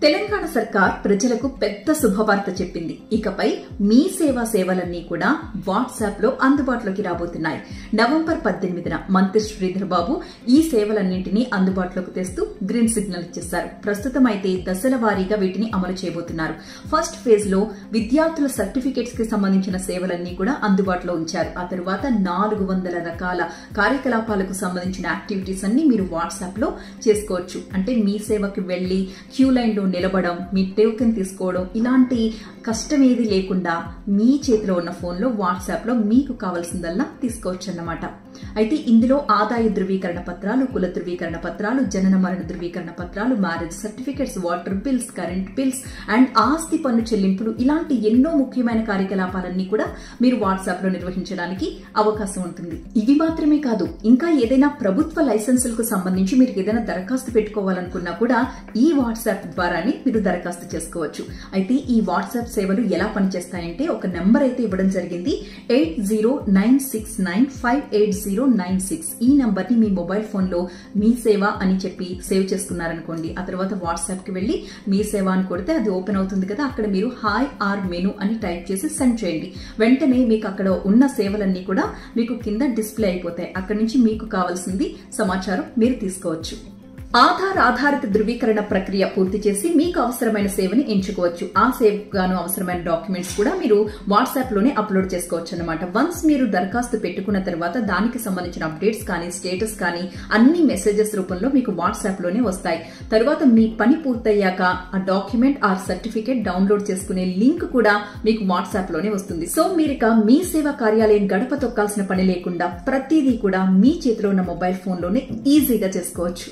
తెలంగాణ సర్కార్ ప్రజలకు పెద్ద శుభవార్త చెప్పింది. ఇకపై మీ సేవలన్నీ కూడా వాట్సాప్ లో అందుబాటులోకి రాబోతున్నాయి. నవంబర్ 18న మంత్రి శ్రీధర్ బాబు ఈ సేవలన్నింటినీ అందుబాటులోకి తెస్తూ గ్రీన్ సిగ్నల్ ఇచ్చేశారు. ప్రస్తుతం అయితే దశల వారీగా వీటిని అమలు చేయబోతున్నారు. ఫస్ట్ ఫేజ్ లో విద్యార్థుల సర్టిఫికేట్స్ కి సంబంధించిన సేవలన్నీ కూడా అందుబాటులో ఉంచారు. ఆ తరువాత 400 రకాల కార్యకలాపాలకు సంబంధించిన యాక్టివిటీస్ అన్ని మీరు వాట్సాప్ లో చేసుకోవచ్చు. అంటే మీ సేవకి వెళ్లి క్యూ లైన్ లో నిలబడం, మీ టోకెన్ తీసుకోవడం ఇలాంటి కష్టం ఏది లేకుండా మీ చేతిలో ఉన్న ఫోన్ లో వాట్సాప్ లో మీకు కావాల్సిందల్లా తీసుకోవచ్చు అన్నమాట. అయితే ఇందులో ఆదాయ ధృవీకరణ పత్రాలు, కుల ధృవీకరణ పత్రాలు, జనన మరణ ధృవీకరణ పత్రాలు, marriage certificates, water bills, current bills and ఆస్తి పన్ను చెల్లింపులు ఇలాంటి ఎన్నో ముఖ్యమైన కార్యకలాపాలన్నీ కూడా మీరు వాట్సాప్ లో నిర్వహించడానికి అవకాశం ఉంటుంది. ఇవి మాత్రమే కాదు, ఇంకా ఏదైనా ప్రభుత్వ లైసెన్సులకు సంబంధించి మీరు ఏదైనా దరఖాస్తు పెట్టుకోవాలనుకున్నా కూడా ఈ వాట్సాప్ ద్వారానే మీరు దరఖాస్తు చేసుకోవచ్చు. అయితే ఈ వాట్సాప్ సేవలు ఎలా పనిచేస్తాయంటే ఒక నెంబర్ అయితే ఇవ్వడం జరిగింది, 8096958096. ఈ నంబర్ ని మీ మొబైల్ ఫోన్ లో మీ సేవ అని చెప్పి సేవ్ చేసుకున్నారనుకోండి. ఆ తర్వాత వాట్సాప్ కి వెళ్లి మీ సేవ అని కొడితే అది ఓపెన్ అవుతుంది కదా, అక్కడ మీరు హాయ్ ఆర్ మెను అని టైప్ చేసి సెండ్ చేయండి. వెంటనే మీకు అక్కడ ఉన్న సేవలన్నీ కూడా మీకు కింద డిస్ప్లే అయిపోతాయి. అక్కడి నుంచి మీకు కావాల్సింది సమాచారం మీరు తీసుకోవచ్చు. ఆధార్ ఆధారిత ధృవీకరణ ప్రక్రియ పూర్తి చేసి మీకు అవసరమైన సేవని ఎంచుకోవచ్చు. ఆ సేవగాను అవసరమైన డాక్యుమెంట్స్ కూడా మీరు వాట్సాప్ లోనే అప్లోడ్ చేసుకోవచ్చు అన్నమాట. వన్స్ మీరు దరఖాస్తు పెట్టుకున్న తర్వాత దానికి సంబంధించిన అప్డేట్స్ కానీ స్టేటస్ కానీ అన్ని మెసేజెస్ రూపంలో మీకు వాట్సాప్ లోనే వస్తాయి. తర్వాత మీ పని పూర్తయ్యాక ఆ డాక్యుమెంట్ ఆర్ సర్టిఫికేట్ డౌన్లోడ్ చేసుకునే లింక్ కూడా మీకు వాట్సాప్ లోనే వస్తుంది. సో మీరిక మీ సేవా కార్యాలయం గడప తొక్కాల్సిన పని లేకుండా ప్రతిదీ కూడా మీ చేతిలో ఉన్న మొబైల్ ఫోన్ లోనే ఈజీగా చేసుకోవచ్చు.